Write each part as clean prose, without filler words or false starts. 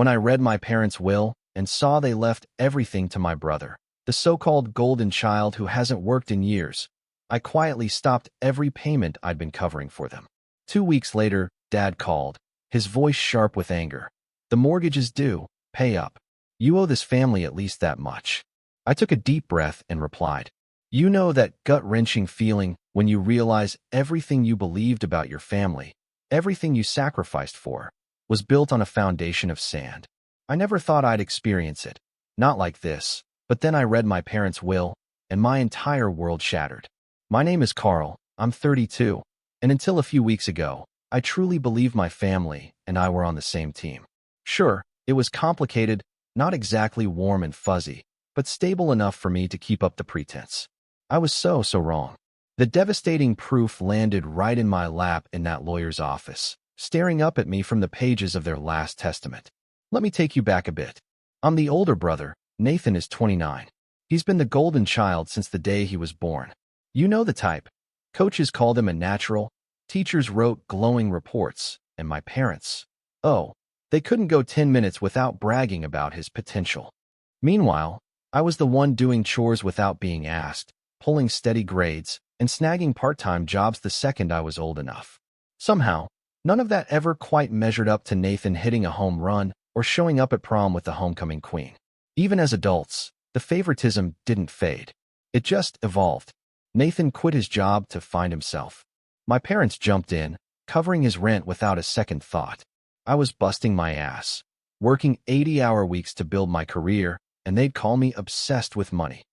When I read my parents' will and saw they left everything to my brother, the so-called golden child who hasn't worked in years, I quietly stopped every payment I'd been covering for them. 2 weeks later, Dad called, his voice sharp with anger. "The mortgage is due. Pay up. You owe this family at least that much." I took a deep breath and replied, "You know that gut-wrenching feeling when you realize everything you believed about your family, everything you sacrificed for, was built on a foundation of sand. I never thought I'd experience it. Not like this. But then I read my parents' will, and my entire world shattered. My name is Carl. I'm 32. And until a few weeks ago, I truly believed my family and I were on the same team. Sure, it was complicated, not exactly warm and fuzzy, but stable enough for me to keep up the pretense. I was so wrong. The devastating proof landed right in my lap in that lawyer's office, staring up at me from the pages of their last testament. Let me take you back a bit. I'm the older brother. Nathan is 29. He's been the golden child since the day he was born. You know the type. Coaches called him a natural, teachers wrote glowing reports, and my parents, oh, they couldn't go 10 minutes without bragging about his potential. Meanwhile, I was the one doing chores without being asked, pulling steady grades, and snagging part-time jobs the second I was old enough. Somehow, none of that ever quite measured up to Nathan hitting a home run or showing up at prom with the homecoming queen. Even as adults, the favoritism didn't fade. It just evolved. Nathan quit his job to find himself. My parents jumped in, covering his rent without a second thought. I was busting my ass, working 80-hour weeks to build my career, and they'd call me obsessed with money.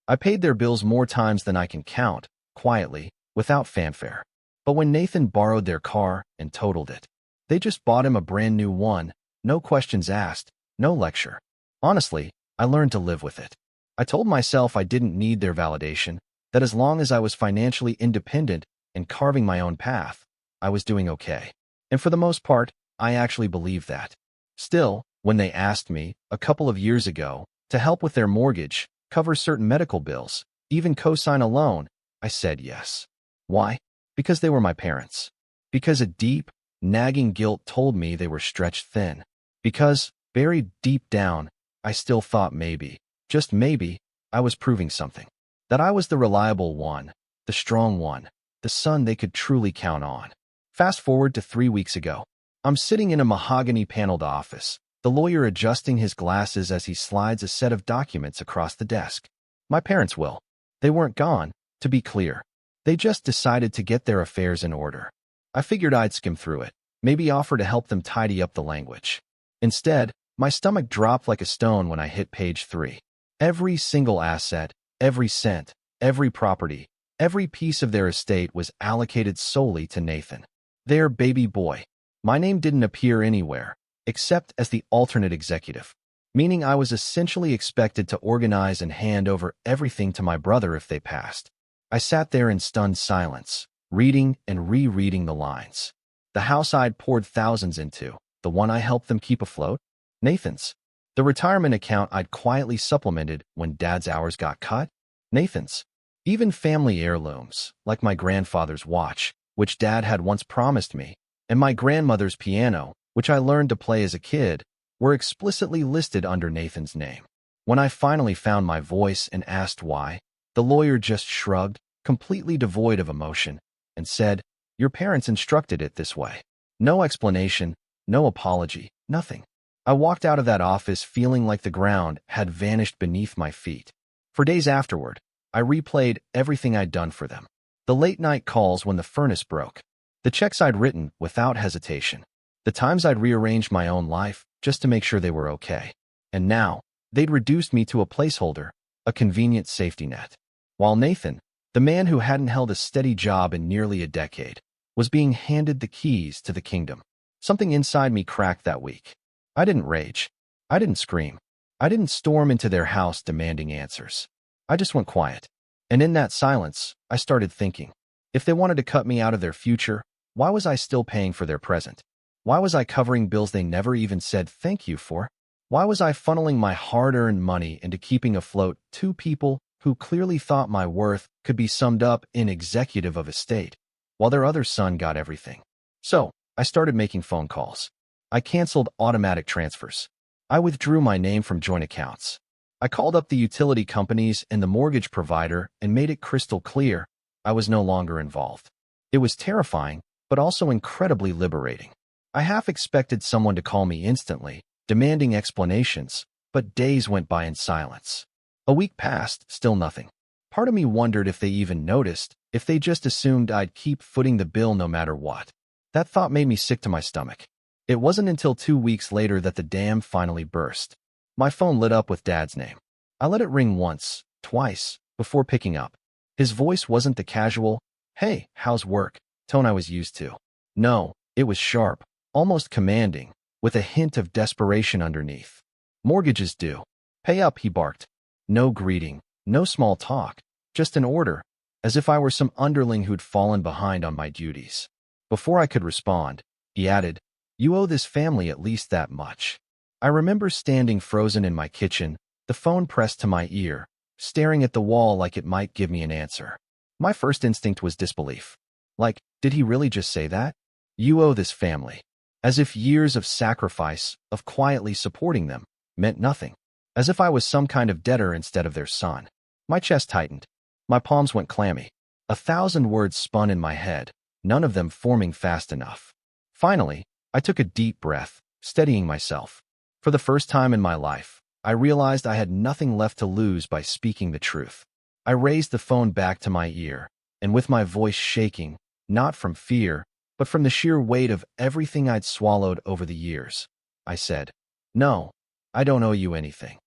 I paid their bills more times than I can count, quietly, without fanfare. But when Nathan borrowed their car and totaled it, they just bought him a brand new one, no questions asked, no lecture. Honestly, I learned to live with it. I told myself I didn't need their validation, that as long as I was financially independent and carving my own path, I was doing okay. And for the most part, I actually believed that. Still, when they asked me, a couple of years ago, to help with their mortgage, cover certain medical bills, even co-sign a loan, I said yes. Why? Because they were my parents. Because a deep, nagging guilt told me they were stretched thin. Because, buried deep down, I still thought maybe, just maybe, I was proving something. That I was the reliable one, the strong one, the son they could truly count on. Fast forward to 3 weeks ago. I'm sitting in a mahogany-paneled office, the lawyer adjusting his glasses as he slides a set of documents across the desk. My parents' will. They weren't gone, to be clear. They just decided to get their affairs in order. I figured I'd skim through it, maybe offer to help them tidy up the language. Instead, my stomach dropped like a stone when I hit page 3. Every single asset, every cent, every property, every piece of their estate was allocated solely to Nathan, their baby boy. My name didn't appear anywhere, except as the alternate executive, meaning I was essentially expected to organize and hand over everything to my brother if they passed. I sat there in stunned silence, reading and rereading the lines. The house I'd poured thousands into, the one I helped them keep afloat, Nathan's. The retirement account I'd quietly supplemented when Dad's hours got cut, Nathan's. Even family heirlooms, like my grandfather's watch, which Dad had once promised me, and my grandmother's piano, which I learned to play as a kid, were explicitly listed under Nathan's name. When I finally found my voice and asked why, the lawyer just shrugged, completely devoid of emotion, and said, "Your parents instructed it this way." No explanation, no apology, nothing. I walked out of that office feeling like the ground had vanished beneath my feet. For days afterward, I replayed everything I'd done for them. The late-night calls when the furnace broke. The checks I'd written without hesitation. The times I'd rearranged my own life just to make sure they were okay. And now, they'd reduced me to a placeholder, a convenient safety net. While Nathan, the man who hadn't held a steady job in nearly a decade, was being handed the keys to the kingdom. Something inside me cracked that week. I didn't rage. I didn't scream. I didn't storm into their house demanding answers. I just went quiet. And in that silence, I started thinking, if they wanted to cut me out of their future, why was I still paying for their present? Why was I covering bills they never even said thank you for? Why was I funneling my hard-earned money into keeping afloat two people who clearly thought my worth could be summed up in executive of estate, while their other son got everything? So, I started making phone calls. I canceled automatic transfers. I withdrew my name from joint accounts. I called up the utility companies and the mortgage provider and made it crystal clear I was no longer involved. It was terrifying, but also incredibly liberating. I half expected someone to call me instantly, demanding explanations, but days went by in silence. A week passed, still nothing. Part of me wondered if they even noticed, if they just assumed I'd keep footing the bill no matter what. That thought made me sick to my stomach. It wasn't until 2 weeks later that the dam finally burst. My phone lit up with Dad's name. I let it ring once, twice, before picking up. His voice wasn't the casual, "Hey, how's work?" tone I was used to. No, it was sharp, almost commanding, with a hint of desperation underneath. "Mortgages due. Pay up," he barked. No greeting, no small talk, just an order, as if I were some underling who'd fallen behind on my duties. Before I could respond, he added, "You owe this family at least that much." I remember standing frozen in my kitchen, the phone pressed to my ear, staring at the wall like it might give me an answer. My first instinct was disbelief. Like, did he really just say that? You owe this family. As if years of sacrifice, of quietly supporting them, meant nothing. As if I was some kind of debtor instead of their son. My chest tightened. My palms went clammy. 1,000 words spun in my head, none of them forming fast enough. Finally, I took a deep breath, steadying myself. For the first time in my life, I realized I had nothing left to lose by speaking the truth. I raised the phone back to my ear, and with my voice shaking, not from fear, but from the sheer weight of everything I'd swallowed over the years, I said, "No, I don't owe you anything."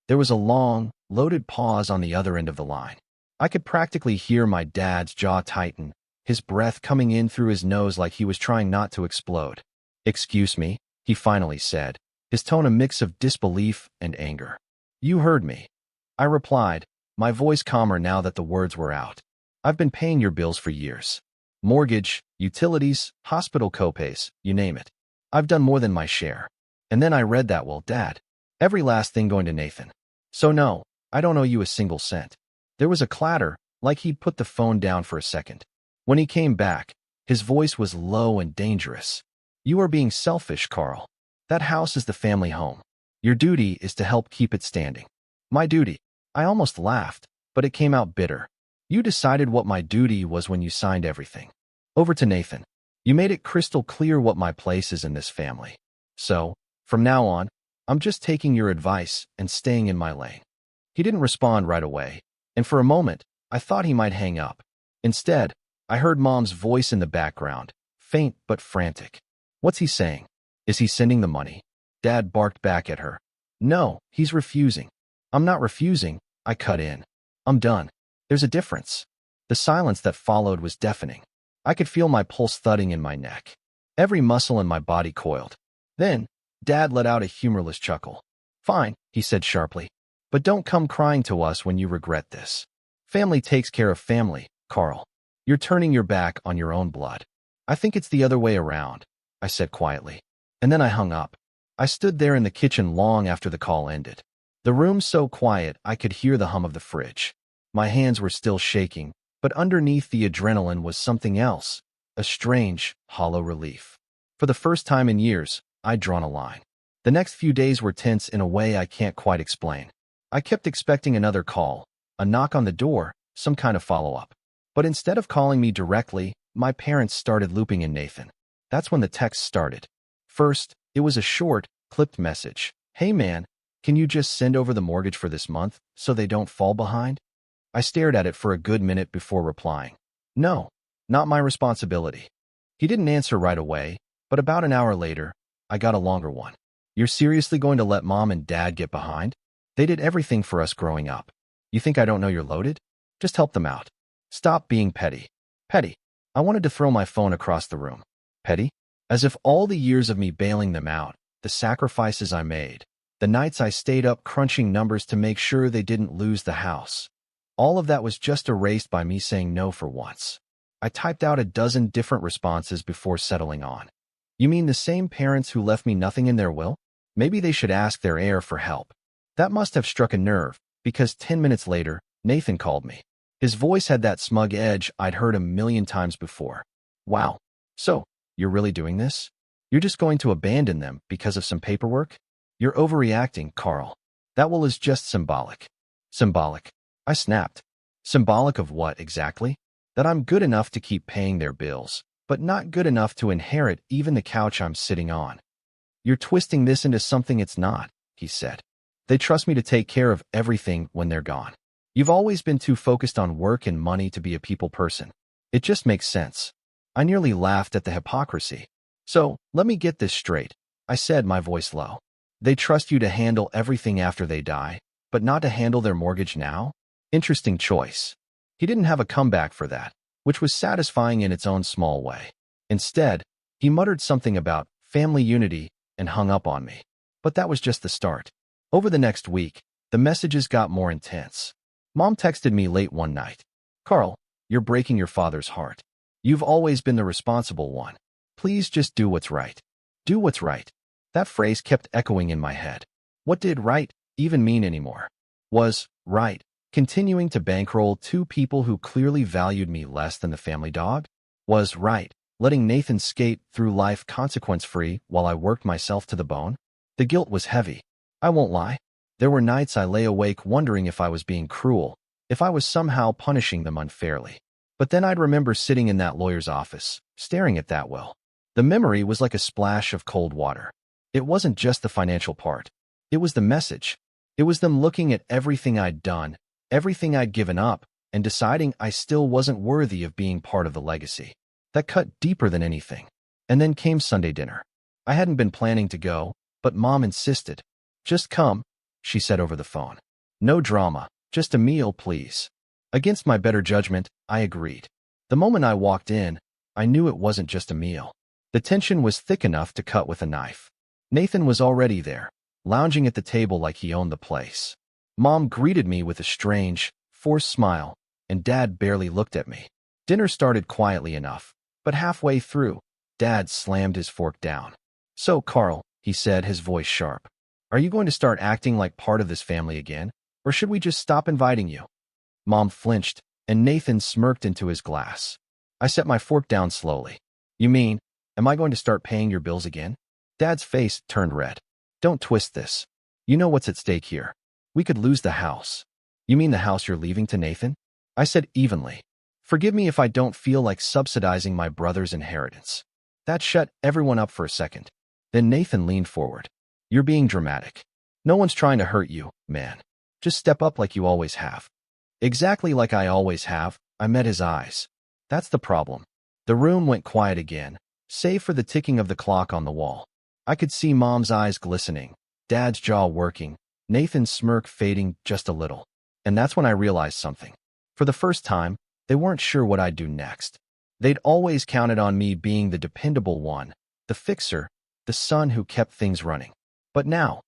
There was a long, loaded pause on the other end of the line. I could practically hear my dad's jaw tighten, his breath coming in through his nose like he was trying not to explode. "Excuse me," he finally said, his tone a mix of disbelief and anger. "You heard me." I replied, my voice calmer now that the words were out. "I've been paying your bills for years. Mortgage, utilities, hospital copays, you name it. I've done more than my share. And then I read that will, Dad. Every last thing going to Nathan. So no, I don't owe you a single cent." There was a clatter, like he'd put the phone down for a second. When he came back, his voice was low and dangerous. "You are being selfish, Carl. That house is the family home. Your duty is to help keep it standing." "My duty?" I almost laughed, but it came out bitter. "You decided what my duty was when you signed everything. Over to Nathan. You made it crystal clear what my place is in this family. So, from now on, I'm just taking your advice and staying in my lane." He didn't respond right away, and for a moment, I thought he might hang up. Instead, I heard Mom's voice in the background, faint but frantic. "What's he saying? Is he sending the money?" Dad barked back at her. "No, he's refusing." "I'm not refusing," I cut in. "I'm done. There's a difference." The silence that followed was deafening. I could feel my pulse thudding in my neck. Every muscle in my body coiled. Then, Dad let out a humorless chuckle. "Fine," he said sharply. "But don't come crying to us when you regret this. Family takes care of family, Carl. You're turning your back on your own blood." "I think it's the other way around," I said quietly. And then I hung up. I stood there in the kitchen long after the call ended. The room so quiet I could hear the hum of the fridge. My hands were still shaking, but underneath the adrenaline was something else, a strange, hollow relief. For the first time in years, I'd drawn a line. The next few days were tense in a way I can't quite explain. I kept expecting another call, a knock on the door, some kind of follow-up. But instead of calling me directly, my parents started looping in Nathan. That's when the text started. First, it was a short, clipped message. "Hey man, can you just send over the mortgage for this month so they don't fall behind?" I stared at it for a good minute before replying. "No, not my responsibility." He didn't answer right away, but about an hour later, I got a longer one. "You're seriously going to let Mom and Dad get behind? They did everything for us growing up. You think I don't know you're loaded? Just help them out. Stop being petty." Petty. I wanted to throw my phone across the room. Petty? As if all the years of me bailing them out, the sacrifices I made, the nights I stayed up crunching numbers to make sure they didn't lose the house, all of that was just erased by me saying no for once. I typed out a dozen different responses before settling on. "You mean the same parents who left me nothing in their will? Maybe they should ask their heir for help." That must have struck a nerve, because 10 minutes later, Nathan called me. His voice had that smug edge I'd heard a million times before. "Wow. So, you're really doing this? You're just going to abandon them because of some paperwork?" You're overreacting, Carl. That will is just symbolic. Symbolic? I snapped. Symbolic of what, exactly? That I'm good enough to keep paying their bills, but not good enough to inherit even the couch I'm sitting on. You're twisting this into something it's not, he said. They trust me to take care of everything when they're gone. You've always been too focused on work and money to be a people person. It just makes sense. I nearly laughed at the hypocrisy. So, let me get this straight, I said, my voice low. They trust you to handle everything after they die, but not to handle their mortgage now? Interesting choice. He didn't have a comeback for that, which was satisfying in its own small way. Instead, he muttered something about family unity and hung up on me. But that was just the start. Over the next week, the messages got more intense. Mom texted me late one night. Carl, you're breaking your father's heart. You've always been the responsible one. Please just do what's right. Do what's right. That phrase kept echoing in my head. What did right even mean anymore? Was right continuing to bankroll two people who clearly valued me less than the family dog? Was right letting Nathan skate through life consequence-free while I worked myself to the bone? The guilt was heavy. I won't lie. There were nights I lay awake wondering if I was being cruel, if I was somehow punishing them unfairly. But then I'd remember sitting in that lawyer's office, staring at that will. The memory was like a splash of cold water. It wasn't just the financial part. It was the message. It was them looking at everything I'd done, everything I'd given up, and deciding I still wasn't worthy of being part of the legacy. That cut deeper than anything. And then came Sunday dinner. I hadn't been planning to go, but Mom insisted. Just come, she said over the phone. No drama, just a meal, please. Against my better judgment, I agreed. The moment I walked in, I knew it wasn't just a meal. The tension was thick enough to cut with a knife. Nathan was already there, lounging at the table like he owned the place. Mom greeted me with a strange, forced smile, and Dad barely looked at me. Dinner started quietly enough, but halfway through, Dad slammed his fork down. So, Carl, he said, his voice sharp, are you going to start acting like part of this family again, or should we just stop inviting you? Mom flinched, and Nathan smirked into his glass. I set my fork down slowly. You mean, am I going to start paying your bills again? Dad's face turned red. Don't twist this. You know what's at stake here. We could lose the house. You mean the house you're leaving to Nathan? I said evenly. Forgive me if I don't feel like subsidizing my brother's inheritance. That shut everyone up for a second. Then Nathan leaned forward. You're being dramatic. No one's trying to hurt you, man. Just step up like you always have. Exactly like I always have, I met his eyes. That's the problem. The room went quiet again, save for the ticking of the clock on the wall. I could see Mom's eyes glistening, Dad's jaw working, Nathan's smirk fading just a little. And that's when I realized something. For the first time, they weren't sure what I'd do next. They'd always counted on me being the dependable one, the fixer, the son who kept things running. But now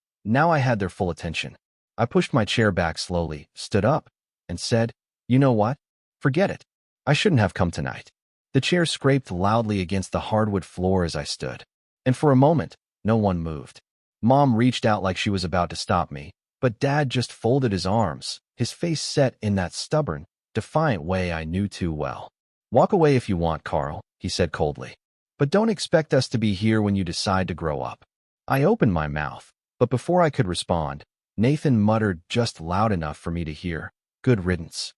I had their full attention. I pushed my chair back slowly, stood up, and said, you know what? Forget it. I shouldn't have come tonight. The chair scraped loudly against the hardwood floor as I stood. And for a moment, no one moved. Mom reached out like she was about to stop me, but Dad just folded his arms, his face set in that stubborn, defiant way I knew too well. Walk away if you want, Carl, he said coldly. But don't expect us to be here when you decide to grow up. I opened my mouth, but before I could respond, Nathan muttered just loud enough for me to hear, good riddance.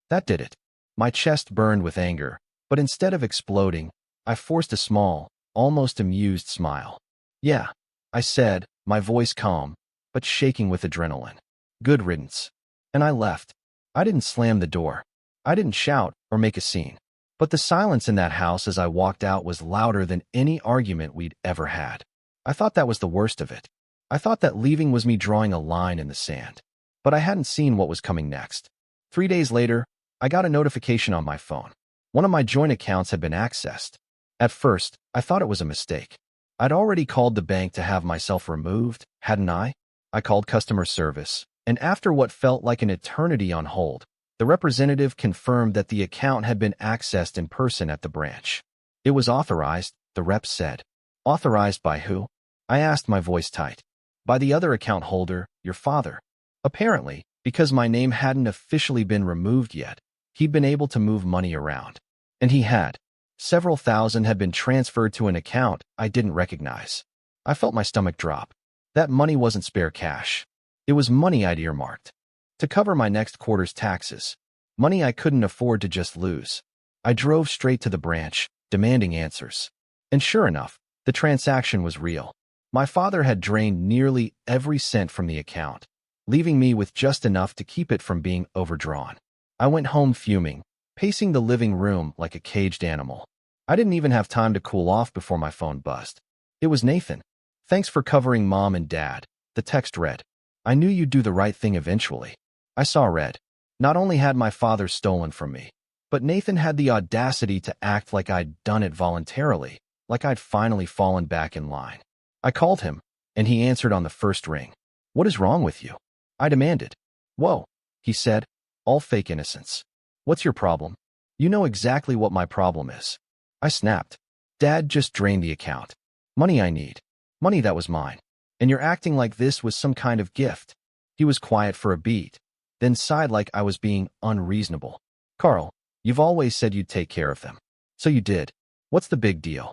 That did it. My chest burned with anger, but instead of exploding, I forced a small, almost amused smile. Yeah, I said, my voice calm, but shaking with adrenaline. Good riddance. And I left. I didn't slam the door. I didn't shout or make a scene. But the silence in that house as I walked out was louder than any argument we'd ever had. I thought that was the worst of it. I thought that leaving was me drawing a line in the sand. But I hadn't seen what was coming next. 3 days later, I got a notification on my phone. One of my joint accounts had been accessed. At first, I thought it was a mistake. I'd already called the bank to have myself removed, hadn't I? I called customer service, and after what felt like an eternity on hold, the representative confirmed that the account had been accessed in person at the branch. It was authorized, the rep said. Authorized by who? I asked, my voice tight. By the other account holder, your father. Apparently, because my name hadn't officially been removed yet, he'd been able to move money around. And he had. Several thousand had been transferred to an account I didn't recognize. I felt my stomach drop. That money wasn't spare cash. It was money I'd earmarked to cover my next quarter's taxes. Money I couldn't afford to just lose. I drove straight to the branch, demanding answers. And sure enough, the transaction was real. My father had drained nearly every cent from the account, leaving me with just enough to keep it from being overdrawn. I went home fuming, pacing the living room like a caged animal. I didn't even have time to cool off before my phone buzzed. It was Nathan. "Thanks for covering Mom and Dad," the text read. "I knew you'd do the right thing eventually." I saw red. Not only had my father stolen from me, but Nathan had the audacity to act like I'd done it voluntarily, like I'd finally fallen back in line. I called him, and he answered on the first ring. "What is wrong with you?" I demanded. "Whoa," he said, all fake innocence. "What's your problem?" "You know exactly what my problem is." I snapped. "Dad just drained the account. Money I need. Money that was mine. And you're acting like this was some kind of gift." He was quiet for a beat, then sighed like I was being unreasonable. "Carl, you've always said you'd take care of them. So you did. What's the big deal?"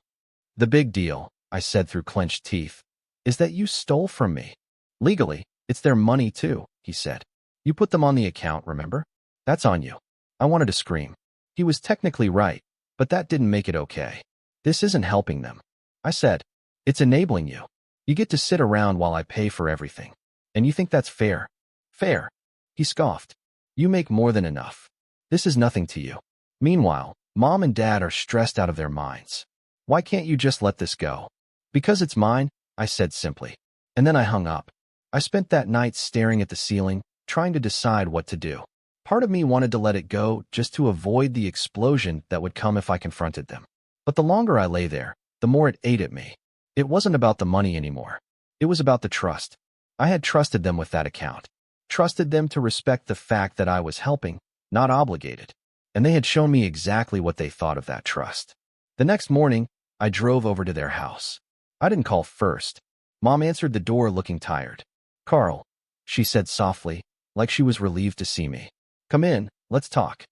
"The big deal," I said through clenched teeth, "is that you stole from me. Legally, it's their money too," he said. "You put them on the account, remember? That's on you." I wanted to scream. He was technically right, but that didn't make it okay. "This isn't helping them," I said. "It's enabling you. You get to sit around while I pay for everything. And you think that's fair?" "Fair?" He scoffed. "You make more than enough. This is nothing to you. Meanwhile, Mom and Dad are stressed out of their minds. Why can't you just let this go?" "Because it's mine," I said simply. And then I hung up. I spent that night staring at the ceiling, trying to decide what to do. Part of me wanted to let it go just to avoid the explosion that would come if I confronted them. But the longer I lay there, the more it ate at me. It wasn't about the money anymore. It was about the trust. I had trusted them with that account. Trusted them to respect the fact that I was helping, not obligated. And they had shown me exactly what they thought of that trust. The next morning, I drove over to their house. I didn't call first. Mom answered the door looking tired. "Carl," she said softly, like she was relieved to see me. "Come in, let's talk."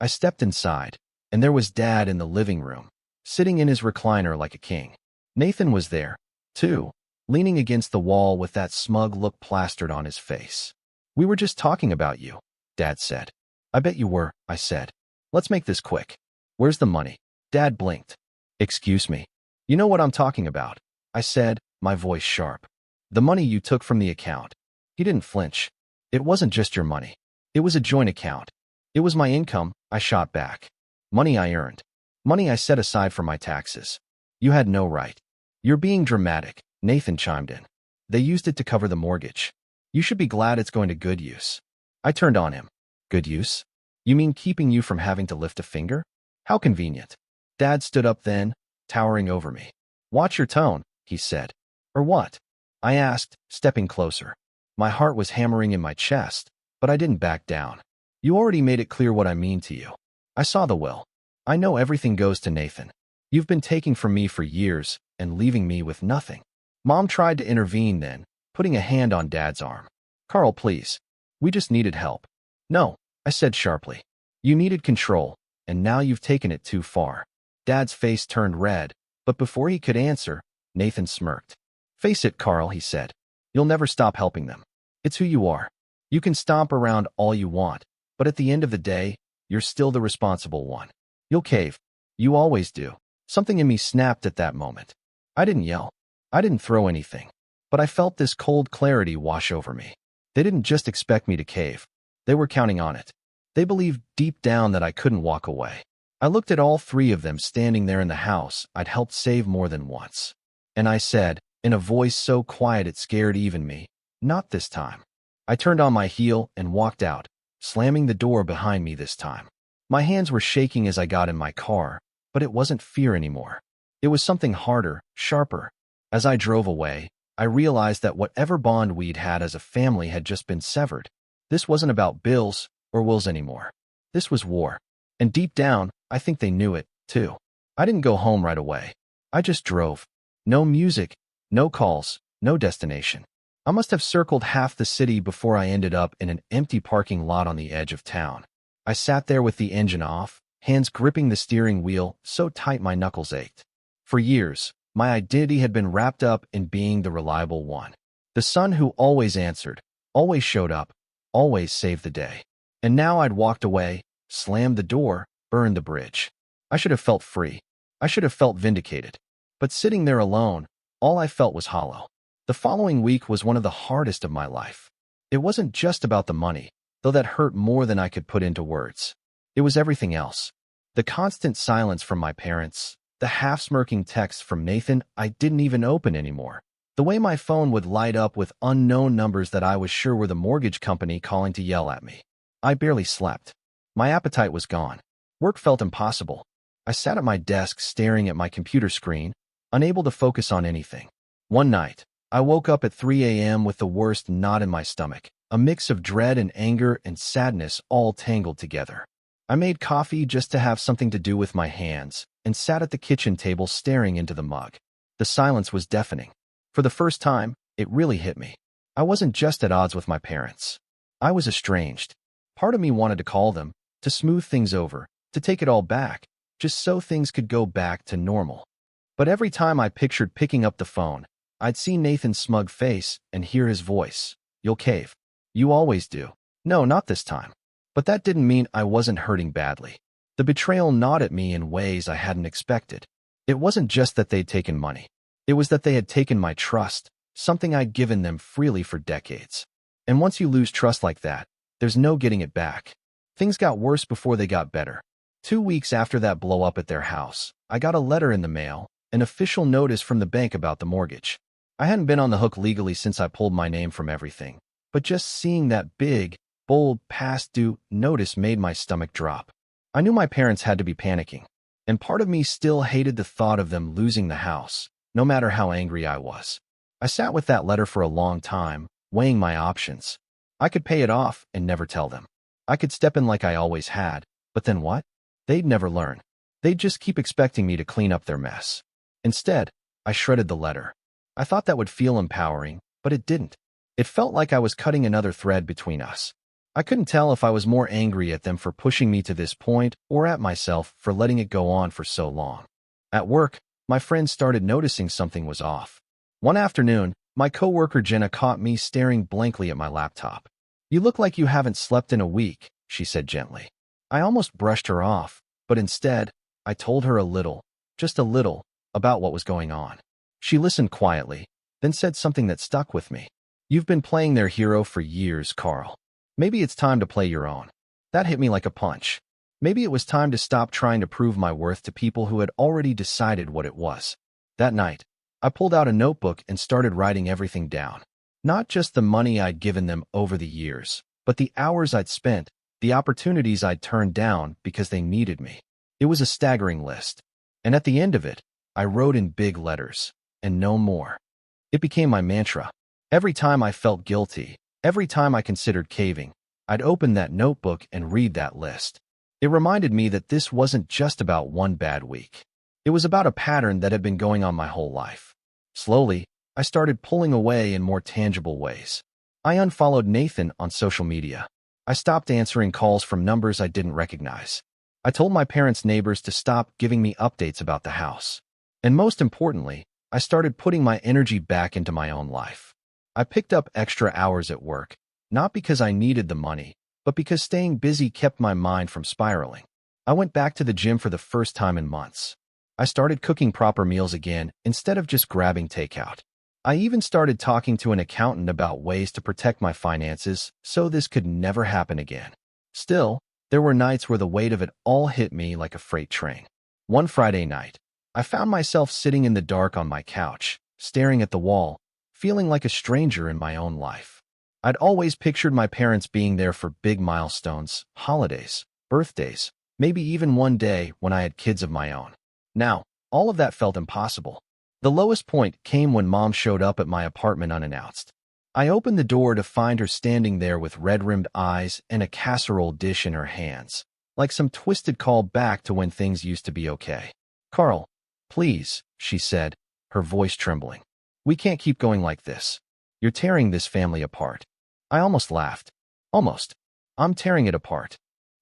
I stepped inside, and there was Dad in the living room, sitting in his recliner like a king. Nathan was there, too, leaning against the wall with that smug look plastered on his face. "We were just talking about you," Dad said. "I bet you were," I said. "Let's make this quick. Where's the money?" Dad blinked. "Excuse me. You know what I'm talking about," I said, my voice sharp. "The money you took from the account." He didn't flinch. "It wasn't just your money. It was a joint account. It was my income," I shot back. "Money I earned. Money I set aside for my taxes. You had no right." "You're being dramatic," Nathan chimed in. "They used it to cover the mortgage. You should be glad it's going to good use." I turned on him. "Good use? You mean keeping you from having to lift a finger? How convenient." Dad stood up then, towering over me. "Watch your tone," he said. "Or what?" I asked, stepping closer. My heart was hammering in my chest, but I didn't back down. "You already made it clear what I mean to you. I saw the will. I know everything goes to Nathan. You've been taking from me for years and leaving me with nothing." Mom tried to intervene then, putting a hand on Dad's arm. "Carl, please. We just needed help." "No," I said sharply. "You needed control, and now you've taken it too far." Dad's face turned red, but before he could answer, Nathan smirked. "Face it, Carl," he said. "You'll never stop helping them. It's who you are. You can stomp around all you want, but at the end of the day, you're still the responsible one. You'll cave. You always do." Something in me snapped at that moment. I didn't yell. I didn't throw anything. But I felt this cold clarity wash over me. They didn't just expect me to cave. They were counting on it. They believed deep down that I couldn't walk away. I looked at all three of them standing there in the house I'd helped save more than once. And I said, in a voice so quiet it scared even me, "Not this time." I turned on my heel and walked out, slamming the door behind me this time. My hands were shaking as I got in my car, but it wasn't fear anymore. It was something harder, sharper. As I drove away, I realized that whatever bond we'd had as a family had just been severed. This wasn't about bills or wills anymore. This was war. And deep down, I think they knew it, too. I didn't go home right away. I just drove. No music, no calls, no destination. I must have circled half the city before I ended up in an empty parking lot on the edge of town. I sat there with the engine off, hands gripping the steering wheel so tight my knuckles ached. For years, my identity had been wrapped up in being the reliable one. The son who always answered, always showed up, always saved the day. And now I'd walked away, slammed the door, burned the bridge. I should have felt free. I should have felt vindicated. But sitting there alone, all I felt was hollow. The following week was one of the hardest of my life. It wasn't just about the money, though that hurt more than I could put into words. It was everything else. The constant silence from my parents, the half-smirking texts from Nathan I didn't even open anymore. The way my phone would light up with unknown numbers that I was sure were the mortgage company calling to yell at me. I barely slept. My appetite was gone. Work felt impossible. I sat at my desk staring at my computer screen, unable to focus on anything. One night, I woke up at 3 a.m. with the worst knot in my stomach, a mix of dread and anger and sadness all tangled together. I made coffee just to have something to do with my hands and sat at the kitchen table staring into the mug. The silence was deafening. For the first time, it really hit me. I wasn't just at odds with my parents. I was estranged. Part of me wanted to call them, to smooth things over, to take it all back, just so things could go back to normal. But every time I pictured picking up the phone, I'd see Nathan's smug face and hear his voice. "You'll cave. You always do." No, not this time. But that didn't mean I wasn't hurting badly. The betrayal gnawed at me in ways I hadn't expected. It wasn't just that they'd taken money. It was that they had taken my trust, something I'd given them freely for decades. And once you lose trust like that, there's no getting it back. Things got worse before they got better. 2 weeks after that blow-up at their house, I got a letter in the mail, an official notice from the bank about the mortgage. I hadn't been on the hook legally since I pulled my name from everything, but just seeing that big, bold, past due notice made my stomach drop. I knew my parents had to be panicking, and part of me still hated the thought of them losing the house, no matter how angry I was. I sat with that letter for a long time, weighing my options. I could pay it off and never tell them. I could step in like I always had, but then what? They'd never learn. They'd just keep expecting me to clean up their mess. Instead, I shredded the letter. I thought that would feel empowering, but it didn't. It felt like I was cutting another thread between us. I couldn't tell if I was more angry at them for pushing me to this point or at myself for letting it go on for so long. At work, my friends started noticing something was off. One afternoon, my coworker Jenna caught me staring blankly at my laptop. "You look like you haven't slept in a week," she said gently. I almost brushed her off, but instead, I told her a little, just a little, about what was going on. She listened quietly, then said something that stuck with me. "You've been playing their hero for years, Carl. Maybe it's time to play your own." That hit me like a punch. Maybe it was time to stop trying to prove my worth to people who had already decided what it was. That night, I pulled out a notebook and started writing everything down. Not just the money I'd given them over the years, but the hours I'd spent, the opportunities I'd turned down because they needed me. It was a staggering list. And at the end of it, I wrote in big letters, "and no more." It became my mantra. Every time I felt guilty, every time I considered caving, I'd open that notebook and read that list. It reminded me that this wasn't just about one bad week. It was about a pattern that had been going on my whole life. Slowly, I started pulling away in more tangible ways. I unfollowed Nathan on social media. I stopped answering calls from numbers I didn't recognize. I told my parents' neighbors to stop giving me updates about the house. And most importantly, I started putting my energy back into my own life. I picked up extra hours at work, not because I needed the money, but because staying busy kept my mind from spiraling. I went back to the gym for the first time in months. I started cooking proper meals again instead of just grabbing takeout. I even started talking to an accountant about ways to protect my finances so this could never happen again. Still, there were nights where the weight of it all hit me like a freight train. One Friday night, I found myself sitting in the dark on my couch, staring at the wall, feeling like a stranger in my own life. I'd always pictured my parents being there for big milestones, holidays, birthdays, maybe even one day when I had kids of my own. Now, all of that felt impossible. The lowest point came when Mom showed up at my apartment unannounced. I opened the door to find her standing there with red-rimmed eyes and a casserole dish in her hands, like some twisted call back to when things used to be okay. "Carl, please," she said, her voice trembling. "We can't keep going like this. You're tearing this family apart." I almost laughed. Almost. "I'm tearing it apart?"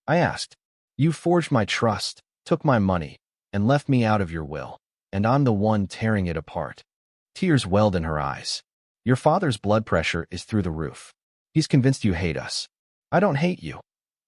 I asked. "You forged my trust, took my money, and left me out of your will, and I'm the one tearing it apart." Tears welled in her eyes. Your father's blood pressure is through the roof. He's convinced you hate us. I don't hate you,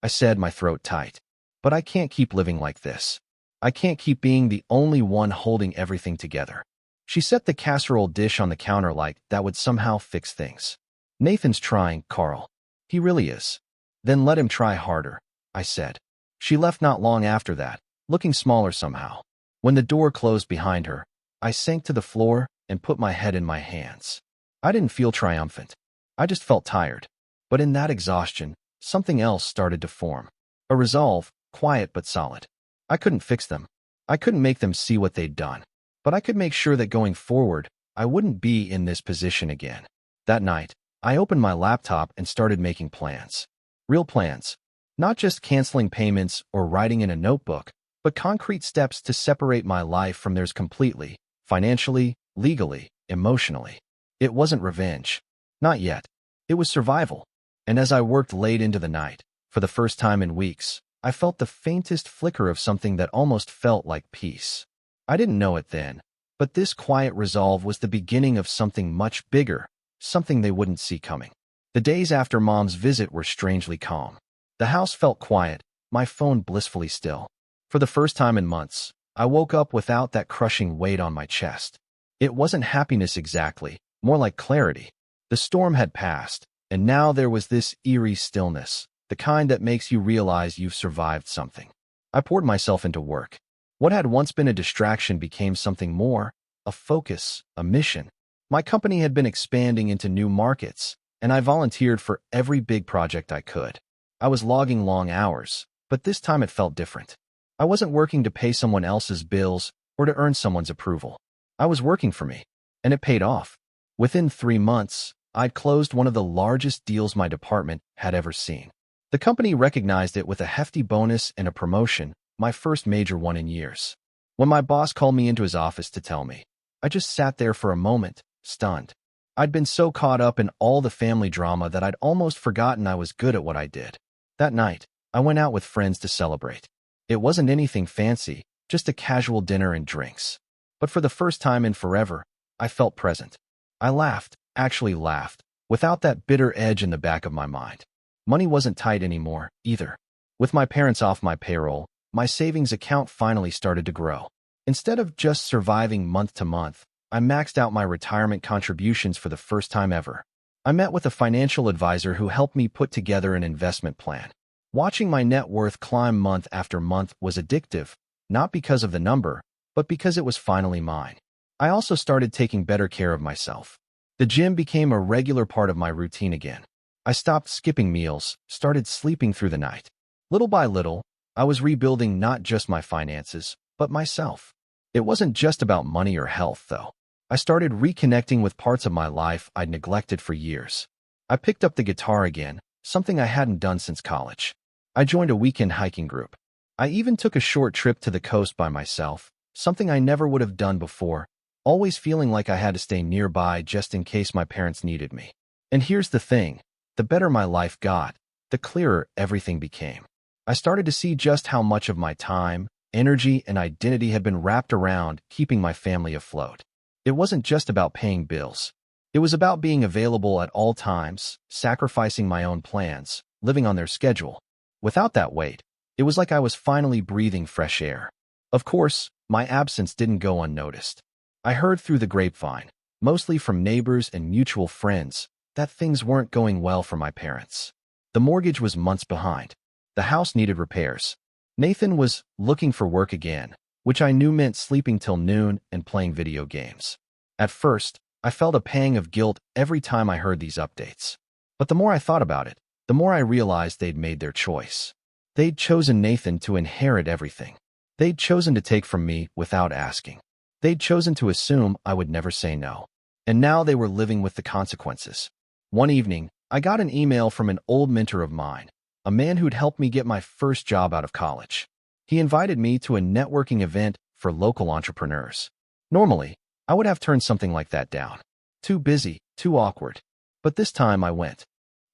I said, my throat tight. But I can't keep living like this. I can't keep being the only one holding everything together. She set the casserole dish on the counter like that would somehow fix things. Nathan's trying, Carl. He really is. Then let him try harder, I said. She left not long after that, looking smaller somehow. When the door closed behind her, I sank to the floor and put my head in my hands. I didn't feel triumphant. I just felt tired. But in that exhaustion, something else started to form. A resolve, quiet but solid. I couldn't fix them. I couldn't make them see what they'd done. But I could make sure that going forward, I wouldn't be in this position again. That night, I opened my laptop and started making plans. Real plans. Not just canceling payments or writing in a notebook, but concrete steps to separate my life from theirs completely, financially, legally, emotionally. It wasn't revenge. Not yet. It was survival. And as I worked late into the night, for the first time in weeks, I felt the faintest flicker of something that almost felt like peace. I didn't know it then, but this quiet resolve was the beginning of something much bigger, something they wouldn't see coming. The days after Mom's visit were strangely calm. The house felt quiet, my phone blissfully still. For the first time in months, I woke up without that crushing weight on my chest. It wasn't happiness exactly, more like clarity. The storm had passed, and now there was this eerie stillness, the kind that makes you realize you've survived something. I poured myself into work. What had once been a distraction became something more, a focus, a mission. My company had been expanding into new markets, and I volunteered for every big project I could. I was logging long hours, but this time it felt different. I wasn't working to pay someone else's bills or to earn someone's approval. I was working for me, and it paid off. Within 3 months, I'd closed one of the largest deals my department had ever seen. The company recognized it with a hefty bonus and a promotion, my first major one in years. When my boss called me into his office to tell me, I just sat there for a moment, stunned. I'd been so caught up in all the family drama that I'd almost forgotten I was good at what I did. That night, I went out with friends to celebrate. It wasn't anything fancy, just a casual dinner and drinks. But for the first time in forever, I felt present. I laughed, actually laughed, without that bitter edge in the back of my mind. Money wasn't tight anymore, either. With my parents off my payroll, my savings account finally started to grow. Instead of just surviving month to month, I maxed out my retirement contributions for the first time ever. I met with a financial advisor who helped me put together an investment plan. Watching my net worth climb month after month was addictive, not because of the number, but because it was finally mine. I also started taking better care of myself. The gym became a regular part of my routine again. I stopped skipping meals, started sleeping through the night. Little by little, I was rebuilding not just my finances, but myself. It wasn't just about money or health, though. I started reconnecting with parts of my life I'd neglected for years. I picked up the guitar again, something I hadn't done since college. I joined a weekend hiking group. I even took a short trip to the coast by myself, something I never would have done before, always feeling like I had to stay nearby just in case my parents needed me. And here's the thing, the better my life got, the clearer everything became. I started to see just how much of my time, energy, and identity had been wrapped around keeping my family afloat. It wasn't just about paying bills. It was about being available at all times, sacrificing my own plans, living on their schedule. Without that weight, it was like I was finally breathing fresh air. Of course, my absence didn't go unnoticed. I heard through the grapevine, mostly from neighbors and mutual friends, that things weren't going well for my parents. The mortgage was months behind. The house needed repairs. Nathan was looking for work again, which I knew meant sleeping till noon and playing video games. At first, I felt a pang of guilt every time I heard these updates. But the more I thought about it, the more I realized they'd made their choice. They'd chosen Nathan to inherit everything. They'd chosen to take from me without asking. They'd chosen to assume I would never say no. And now they were living with the consequences. One evening, I got an email from an old mentor of mine, a man who'd helped me get my first job out of college. He invited me to a networking event for local entrepreneurs. Normally, I would have turned something like that down. Too busy, too awkward. But this time I went.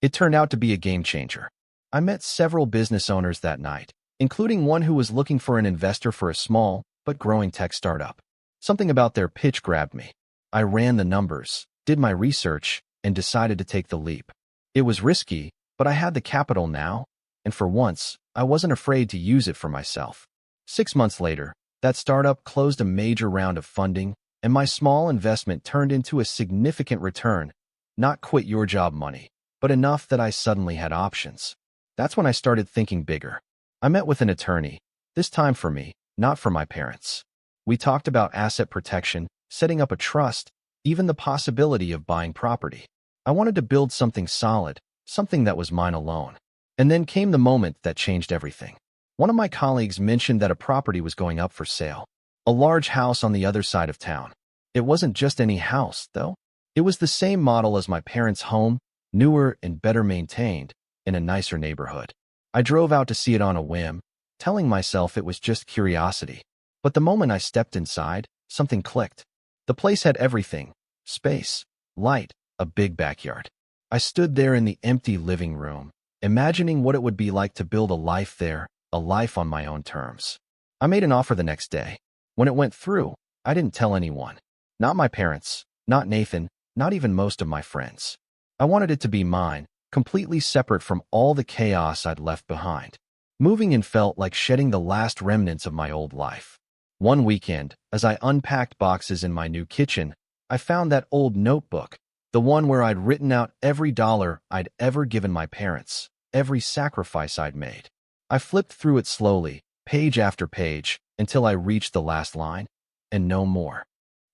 It turned out to be a game changer. I met several business owners that night, including one who was looking for an investor for a small but growing tech startup. Something about their pitch grabbed me. I ran the numbers, did my research, and decided to take the leap. It was risky, but I had the capital now, and for once, I wasn't afraid to use it for myself. 6 months later, that startup closed a major round of funding, and my small investment turned into a significant return, not quit your job money, but enough that I suddenly had options. That's when I started thinking bigger. I met with an attorney, this time for me, not for my parents. We talked about asset protection, setting up a trust, even the possibility of buying property. I wanted to build something solid, something that was mine alone. And then came the moment that changed everything. One of my colleagues mentioned that a property was going up for sale. A large house on the other side of town. It wasn't just any house, though. It was the same model as my parents' home, newer and better maintained, in a nicer neighborhood. I drove out to see it on a whim, telling myself it was just curiosity. But the moment I stepped inside, something clicked. The place had everything: space, light, a big backyard. I stood there in the empty living room, imagining what it would be like to build a life there, a life on my own terms. I made an offer the next day. When it went through, I didn't tell anyone. Not my parents, not Nathan, not even most of my friends. I wanted it to be mine, completely separate from all the chaos I'd left behind. Moving in felt like shedding the last remnants of my old life. One weekend, as I unpacked boxes in my new kitchen, I found that old notebook, the one where I'd written out every dollar I'd ever given my parents, every sacrifice I'd made. I flipped through it slowly, page after page, until I reached the last line, and no more.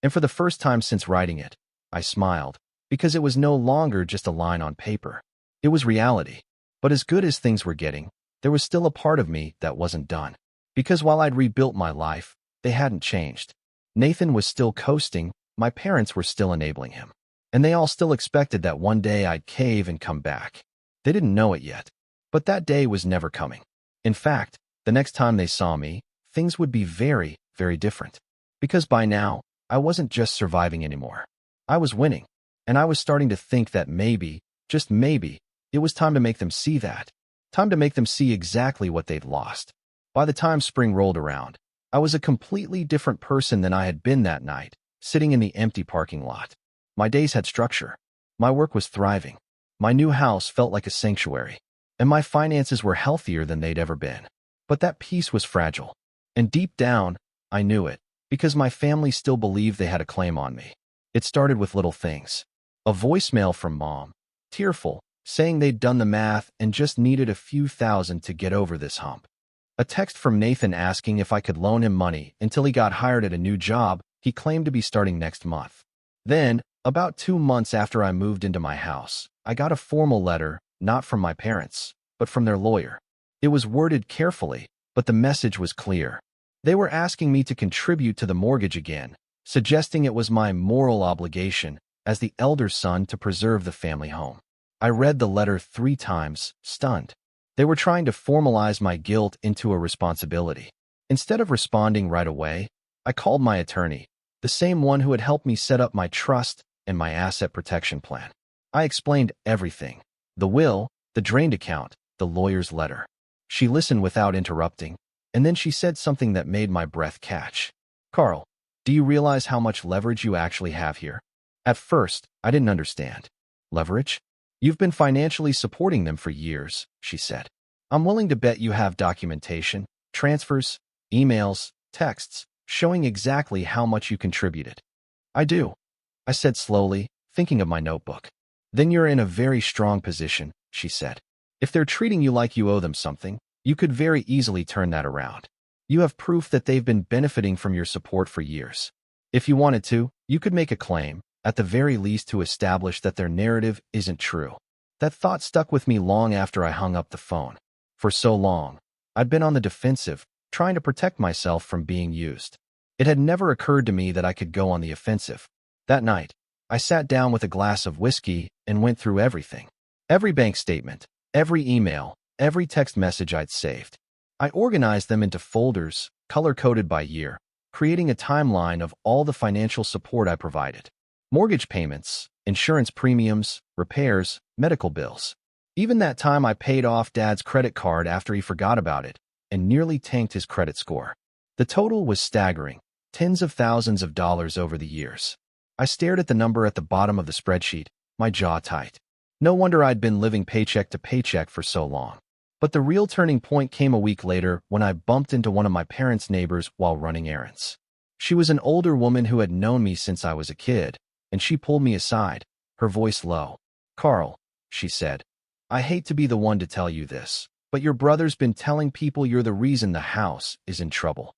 And for the first time since writing it, I smiled, because it was no longer just a line on paper. It was reality. But as good as things were getting, there was still a part of me that wasn't done. Because while I'd rebuilt my life, they hadn't changed. Nathan was still coasting, my parents were still enabling him. And they all still expected that one day I'd cave and come back. They didn't know it yet, but that day was never coming. In fact, the next time they saw me, things would be very, very different. Because by now, I wasn't just surviving anymore. I was winning, and I was starting to think that maybe, just maybe, it was time to make them see that. Time to make them see exactly what they'd lost. By the time spring rolled around, I was a completely different person than I had been that night, sitting in the empty parking lot. My days had structure. My work was thriving. My new house felt like a sanctuary, and my finances were healthier than they'd ever been. But that peace was fragile. And deep down, I knew it, because my family still believed they had a claim on me. It started with little things. A voicemail from Mom, tearful, saying they'd done the math and just needed a few thousand to get over this hump. A text from Nathan asking if I could loan him money until he got hired at a new job he claimed to be starting next month. Then, about 2 months after I moved into my house, I got a formal letter, not from my parents, but from their lawyer. It was worded carefully, but the message was clear. They were asking me to contribute to the mortgage again, suggesting it was my moral obligation, as the elder son, to preserve the family home. I read the letter 3 times, stunned. They were trying to formalize my guilt into a responsibility. Instead of responding right away, I called my attorney, the same one who had helped me set up my trust and my asset protection plan. I explained everything: the will, the drained account, the lawyer's letter. She listened without interrupting, and then she said something that made my breath catch. "Carl, do you realize how much leverage you actually have here?" At first, I didn't understand. "Leverage? You've been financially supporting them for years," she said. "I'm willing to bet you have documentation, transfers, emails, texts, showing exactly how much you contributed." "I do," I said slowly, thinking of my notebook. "Then you're in a very strong position," she said. "If they're treating you like you owe them something, you could very easily turn that around. You have proof that they've been benefiting from your support for years. If you wanted to, you could make a claim, at the very least to establish that their narrative isn't true." That thought stuck with me long after I hung up the phone. For so long, I'd been on the defensive, trying to protect myself from being used. It had never occurred to me that I could go on the offensive. That night, I sat down with a glass of whiskey and went through everything. Every bank statement, every email, every text message I'd saved. I organized them into folders, color-coded by year, creating a timeline of all the financial support I provided. Mortgage payments, insurance premiums, repairs, medical bills. Even that time I paid off Dad's credit card after he forgot about it and nearly tanked his credit score. The total was staggering, tens of thousands of dollars over the years. I stared at the number at the bottom of the spreadsheet, my jaw tight. No wonder I'd been living paycheck to paycheck for so long. But the real turning point came a week later when I bumped into one of my parents' neighbors while running errands. She was an older woman who had known me since I was a kid, and she pulled me aside, her voice low. "Carl," she said, "I hate to be the one to tell you this, but your brother's been telling people you're the reason the house is in trouble."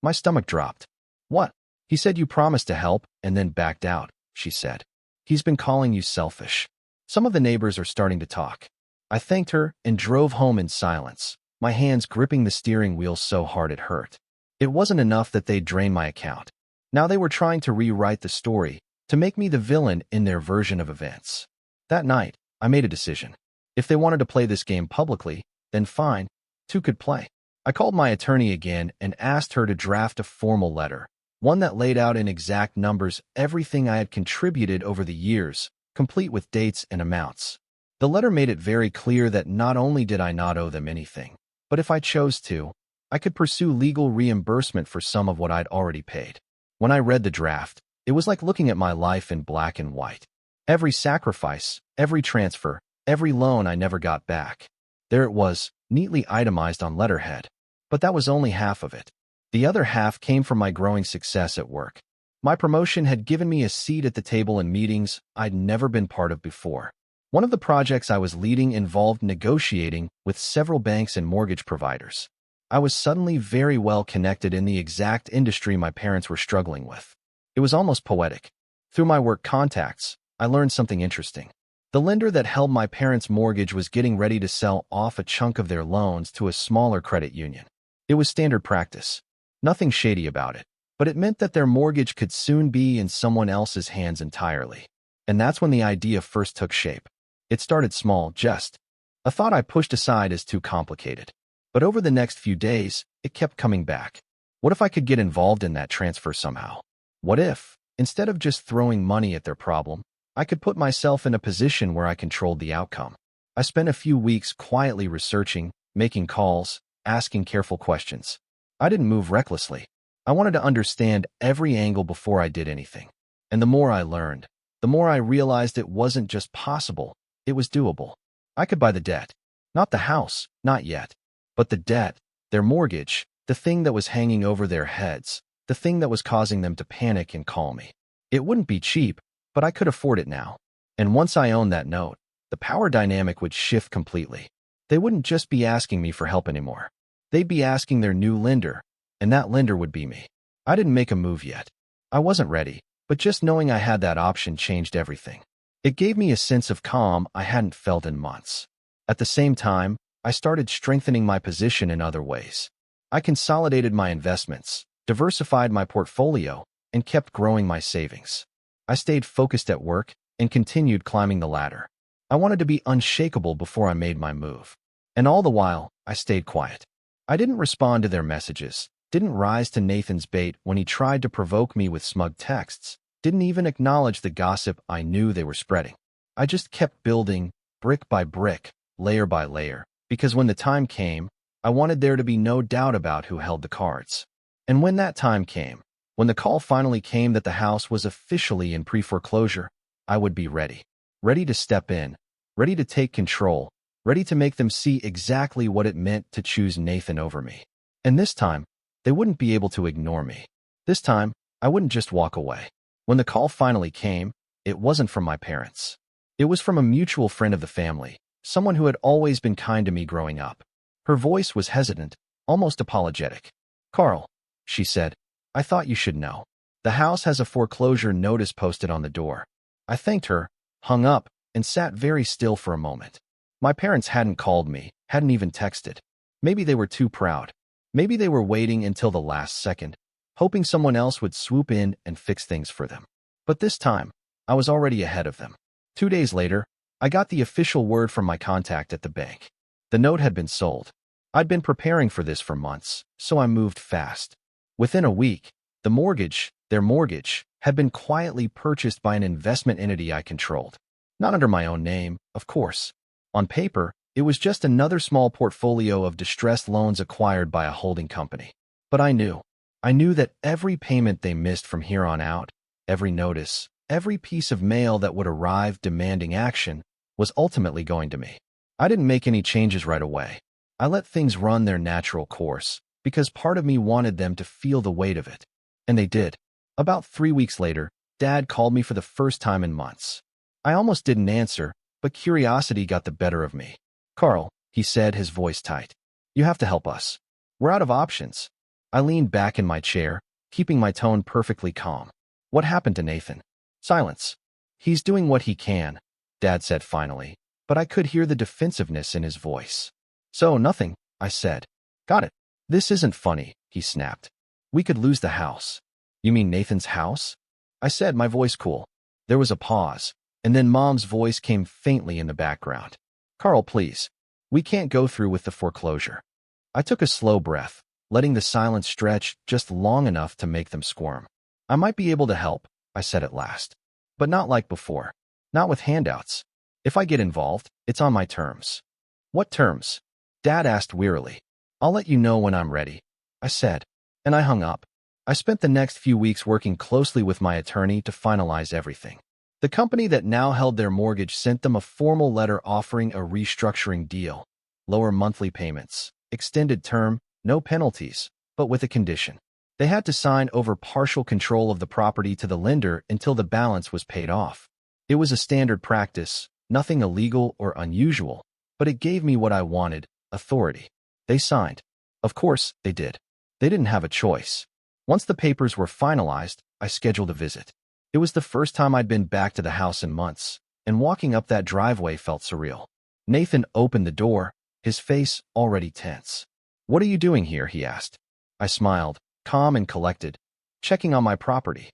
My stomach dropped. "What?" "He said you promised to help and then backed out," she said. "He's been calling you selfish." Some of the neighbors are starting to talk. I thanked her and drove home in silence, my hands gripping the steering wheel so hard it hurt. It wasn't enough that they'd drained my account. Now they were trying to rewrite the story, to make me the villain in their version of events. That night, I made a decision. If they wanted to play this game publicly, then fine, two could play. I called my attorney again and asked her to draft a formal letter, one that laid out in exact numbers everything I had contributed over the years, complete with dates and amounts. The letter made it very clear that not only did I not owe them anything, but if I chose to, I could pursue legal reimbursement for some of what I'd already paid. When I read the draft, it was like looking at my life in black and white. Every sacrifice, every transfer, every loan I never got back. There it was, neatly itemized on letterhead. But that was only half of it. The other half came from my growing success at work. My promotion had given me a seat at the table in meetings I'd never been part of before. One of the projects I was leading involved negotiating with several banks and mortgage providers. I was suddenly very well connected in the exact industry my parents were struggling with. It was almost poetic. Through my work contacts, I learned something interesting. The lender that held my parents' mortgage was getting ready to sell off a chunk of their loans to a smaller credit union. It was standard practice. Nothing shady about it, but it meant that their mortgage could soon be in someone else's hands entirely. And that's when the idea first took shape. It started small, just a thought I pushed aside as too complicated. But over the next few days, it kept coming back. What if I could get involved in that transfer somehow? What if, instead of just throwing money at their problem, I could put myself in a position where I controlled the outcome? I spent a few weeks quietly researching, making calls, asking careful questions. I didn't move recklessly. I wanted to understand every angle before I did anything. And the more I learned, the more I realized it wasn't just possible, it was doable. I could buy the debt. Not the house, not yet. But the debt, their mortgage, the thing that was hanging over their heads, the thing that was causing them to panic and call me. It wouldn't be cheap, but I could afford it now. And once I owned that note, the power dynamic would shift completely. They wouldn't just be asking me for help anymore. They'd be asking their new lender, and that lender would be me. I didn't make a move yet. I wasn't ready, but just knowing I had that option changed everything. It gave me a sense of calm I hadn't felt in months. At the same time, I started strengthening my position in other ways. I consolidated my investments, diversified my portfolio, and kept growing my savings. I stayed focused at work and continued climbing the ladder. I wanted to be unshakable before I made my move. And all the while, I stayed quiet. I didn't respond to their messages, didn't rise to Nathan's bait when he tried to provoke me with smug texts, didn't even acknowledge the gossip I knew they were spreading. I just kept building, brick by brick, layer by layer. Because when the time came, I wanted there to be no doubt about who held the cards. And when that time came, when the call finally came that the house was officially in pre-foreclosure, I would be ready. Ready to step in, ready to take control, ready to make them see exactly what it meant to choose Nathan over me. And this time, they wouldn't be able to ignore me. This time, I wouldn't just walk away. When the call finally came, it wasn't from my parents. It was from a mutual friend of the family. Someone who had always been kind to me growing up. Her voice was hesitant, almost apologetic. "Carl," she said, "I thought you should know. The house has a foreclosure notice posted on the door." I thanked her, hung up, and sat very still for a moment. My parents hadn't called me, hadn't even texted. Maybe they were too proud. Maybe they were waiting until the last second, hoping someone else would swoop in and fix things for them. But this time, I was already ahead of them. 2 days later, I got the official word from my contact at the bank. The note had been sold. I'd been preparing for this for months, so I moved fast. Within a week, their mortgage, had been quietly purchased by an investment entity I controlled. Not under my own name, of course. On paper, it was just another small portfolio of distressed loans acquired by a holding company. But I knew that every payment they missed from here on out, every notice, every piece of mail that would arrive demanding action was ultimately going to me. I didn't make any changes right away. I let things run their natural course because part of me wanted them to feel the weight of it. And they did. About 3 weeks later, Dad called me for the first time in months. I almost didn't answer, but curiosity got the better of me. "Carl," he said, his voice tight. "You have to help us. We're out of options." I leaned back in my chair, keeping my tone perfectly calm. "What happened to Nathan?" Silence. "He's doing what he can," Dad said finally, but I could hear the defensiveness in his voice. "So, nothing," I said. "Got it. This isn't funny," he snapped. "We could lose the house." "You mean Nathan's house?" I said, my voice cool. There was a pause, and then Mom's voice came faintly in the background. "Carl, please. We can't go through with the foreclosure." I took a slow breath, letting the silence stretch just long enough to make them squirm. "I might be able to help," I said at last. "But not like before. Not with handouts. If I get involved, it's on my terms." "What terms?" Dad asked wearily. "I'll let you know when I'm ready," I said, and I hung up. I spent the next few weeks working closely with my attorney to finalize everything. The company that now held their mortgage sent them a formal letter offering a restructuring deal, lower monthly payments, extended term, no penalties, but with a condition. They had to sign over partial control of the property to the lender until the balance was paid off. It was a standard practice, nothing illegal or unusual, but it gave me what I wanted, authority. They signed. Of course, they did. They didn't have a choice. Once the papers were finalized, I scheduled a visit. It was the first time I'd been back to the house in months, and walking up that driveway felt surreal. Nathan opened the door, his face already tense. "What are you doing here?" he asked. I smiled, calm and collected, "Checking on my property."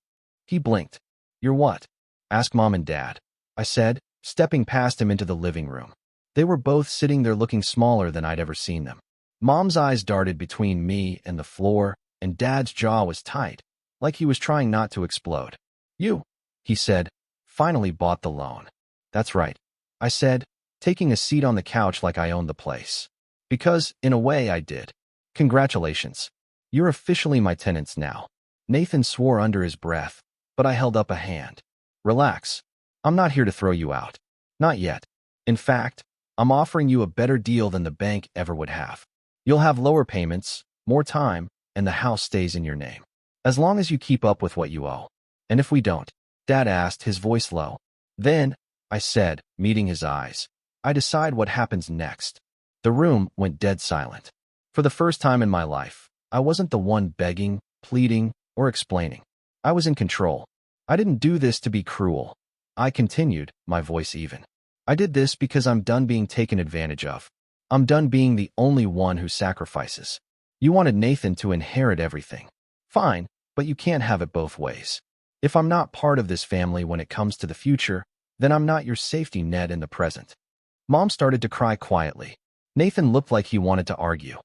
He blinked. "You're what?" "Ask Mom and Dad," I said, stepping past him into the living room. They were both sitting there looking smaller than I'd ever seen them. Mom's eyes darted between me and the floor, and Dad's jaw was tight, like he was trying not to explode. "You," he said, "finally bought the loan." "That's right," I said, taking a seat on the couch like I owned the place. "Because, in a way, I did. Congratulations. You're officially my tenants now." Nathan swore under his breath, but I held up a hand. "Relax. I'm not here to throw you out. Not yet. In fact, I'm offering you a better deal than the bank ever would have. You'll have lower payments, more time, and the house stays in your name. As long as you keep up with what you owe." "And if we don't?" Dad asked, his voice low. "Then," I said, meeting his eyes, "I decide what happens next." The room went dead silent. For the first time in my life, I wasn't the one begging, pleading, or explaining. I was in control. I didn't do this to be cruel. I continued, my voice even. I did this because I'm done being taken advantage of. I'm done being the only one who sacrifices. You wanted Nathan to inherit everything. Fine, but you can't have it both ways. If I'm not part of this family when it comes to the future, then I'm not your safety net in the present. Mom started to cry quietly. Nathan looked like he wanted to argue,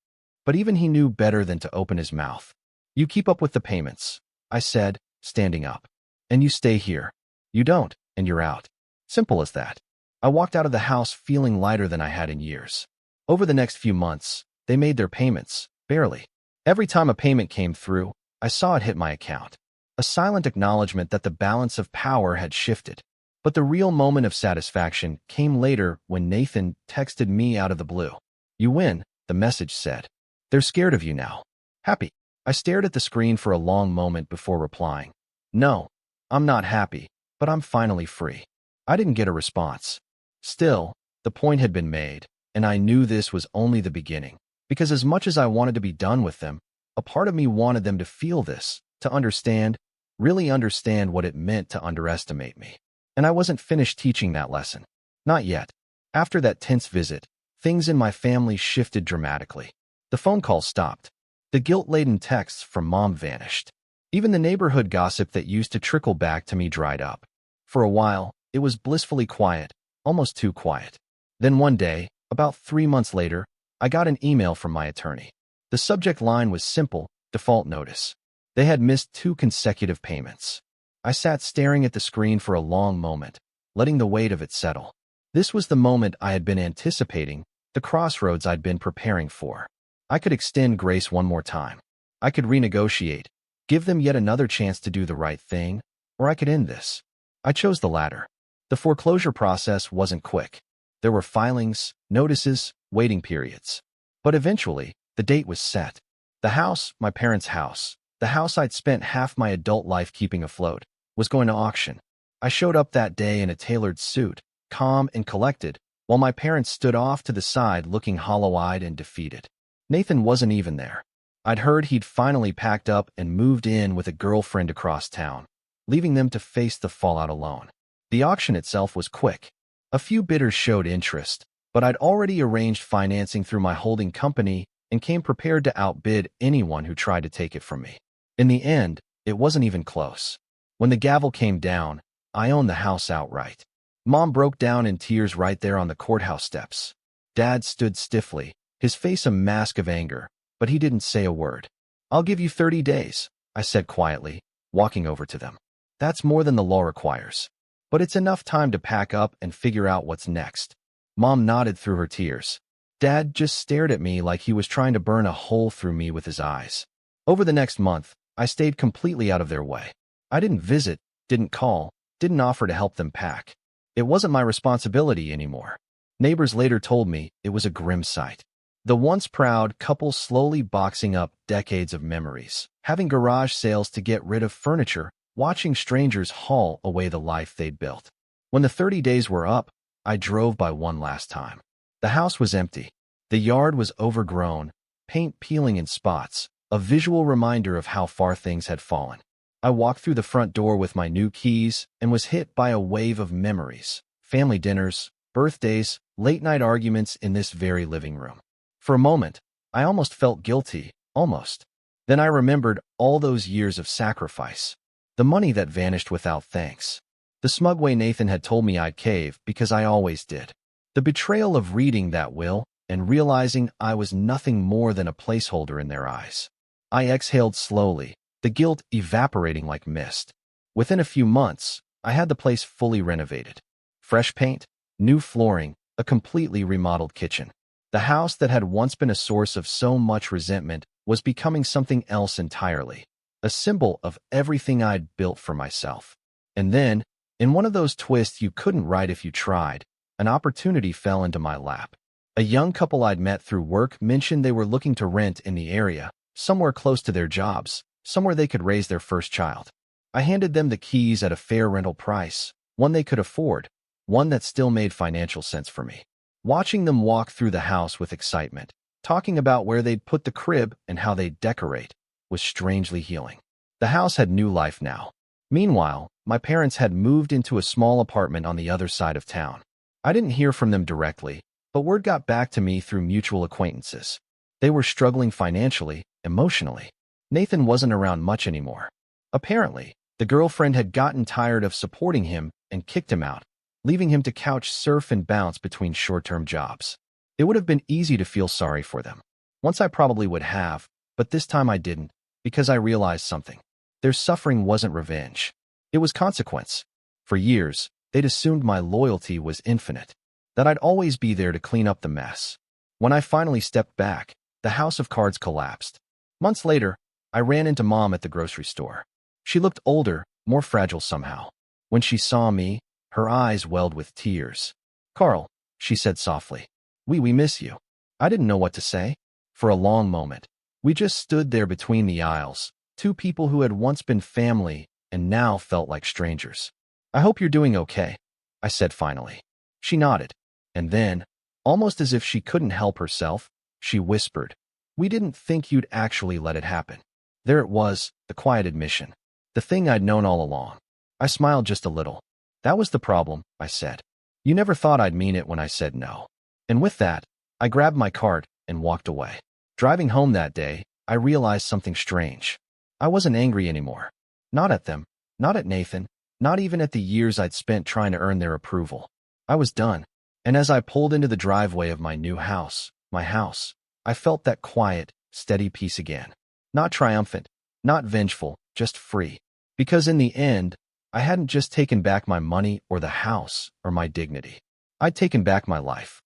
but even he knew better than to open his mouth. "You keep up with the payments," I said, standing up. "And you stay here. You don't, and you're out. Simple as that." I walked out of the house feeling lighter than I had in years. Over the next few months, they made their payments, barely. Every time a payment came through, I saw it hit my account. A silent acknowledgement that the balance of power had shifted. But the real moment of satisfaction came later when Nathan texted me out of the blue. "You win," the message said. "They're scared of you now." Happy. I stared at the screen for a long moment before replying. "No, I'm not happy, but I'm finally free." I didn't get a response. Still, the point had been made, and I knew this was only the beginning. Because as much as I wanted to be done with them, a part of me wanted them to feel this, to understand, really understand what it meant to underestimate me. And I wasn't finished teaching that lesson. Not yet. After that tense visit, things in my family shifted dramatically. The phone calls stopped. The guilt-laden texts from Mom vanished. Even the neighborhood gossip that used to trickle back to me dried up. For a while, it was blissfully quiet, almost too quiet. Then one day, about 3 months later, I got an email from my attorney. The subject line was simple, default notice. They had missed 2 consecutive payments. I sat staring at the screen for a long moment, letting the weight of it settle. This was the moment I had been anticipating, the crossroads I'd been preparing for. I could extend grace one more time. I could renegotiate, give them yet another chance to do the right thing, or I could end this. I chose the latter. The foreclosure process wasn't quick. There were filings, notices, waiting periods. But eventually, the date was set. The house, my parents' house, the house I'd spent half my adult life keeping afloat, was going to auction. I showed up that day in a tailored suit, calm and collected, while my parents stood off to the side looking hollow-eyed and defeated. Nathan wasn't even there. I'd heard he'd finally packed up and moved in with a girlfriend across town, leaving them to face the fallout alone. The auction itself was quick. A few bidders showed interest, but I'd already arranged financing through my holding company and came prepared to outbid anyone who tried to take it from me. In the end, it wasn't even close. When the gavel came down, I owned the house outright. Mom broke down in tears right there on the courthouse steps. Dad stood stiffly, his face a mask of anger, but he didn't say a word. "I'll give you 30 days, I said quietly, walking over to them. "That's more than the law requires. But it's enough time to pack up and figure out what's next." Mom nodded through her tears. Dad just stared at me like he was trying to burn a hole through me with his eyes. Over the next month, I stayed completely out of their way. I didn't visit, didn't call, didn't offer to help them pack. It wasn't my responsibility anymore. Neighbors later told me it was a grim sight. The once proud couple slowly boxing up decades of memories, having garage sales to get rid of furniture, watching strangers haul away the life they'd built. When the 30 days were up, I drove by one last time. The house was empty. The yard was overgrown, paint peeling in spots, a visual reminder of how far things had fallen. I walked through the front door with my new keys and was hit by a wave of memories, family dinners, birthdays, late-night arguments in this very living room. For a moment, I almost felt guilty, almost. Then I remembered all those years of sacrifice, the money that vanished without thanks, the smug way Nathan had told me I'd cave because I always did, the betrayal of reading that will and realizing I was nothing more than a placeholder in their eyes. I exhaled slowly, the guilt evaporating like mist. Within a few months, I had the place fully renovated. Fresh paint, new flooring, a completely remodeled kitchen. The house that had once been a source of so much resentment was becoming something else entirely, a symbol of everything I'd built for myself. And then, in one of those twists you couldn't write if you tried, an opportunity fell into my lap. A young couple I'd met through work mentioned they were looking to rent in the area, somewhere close to their jobs, somewhere they could raise their first child. I handed them the keys at a fair rental price, one they could afford, one that still made financial sense for me. Watching them walk through the house with excitement, talking about where they'd put the crib and how they'd decorate, was strangely healing. The house had new life now. Meanwhile, my parents had moved into a small apartment on the other side of town. I didn't hear from them directly, but word got back to me through mutual acquaintances. They were struggling financially, emotionally. Nathan wasn't around much anymore. Apparently, the girlfriend had gotten tired of supporting him and kicked him out, leaving him to couch surf and bounce between short-term jobs. It would have been easy to feel sorry for them. Once I probably would have, but this time I didn't, because I realized something. Their suffering wasn't revenge. It was consequence. For years, they'd assumed my loyalty was infinite, that I'd always be there to clean up the mess. When I finally stepped back, the house of cards collapsed. Months later, I ran into Mom at the grocery store. She looked older, more fragile somehow. When she saw me, her eyes welled with tears. "Carl," she said softly, we miss you." I didn't know what to say. For a long moment, we just stood there between the aisles, two people who had once been family and now felt like strangers. "I hope you're doing okay," I said finally. She nodded, and then, almost as if she couldn't help herself, she whispered, "We didn't think you'd actually let it happen." There it was, the quiet admission, the thing I'd known all along. I smiled just a little. "That was the problem," I said. "You never thought I'd mean it when I said no." And with that, I grabbed my cart and walked away. Driving home that day, I realized something strange. I wasn't angry anymore. Not at them, not at Nathan, not even at the years I'd spent trying to earn their approval. I was done. And as I pulled into the driveway of my new house, my house, I felt that quiet, steady peace again. Not triumphant, not vengeful, just free. Because in the end, I hadn't just taken back my money or the house or my dignity. I'd taken back my life.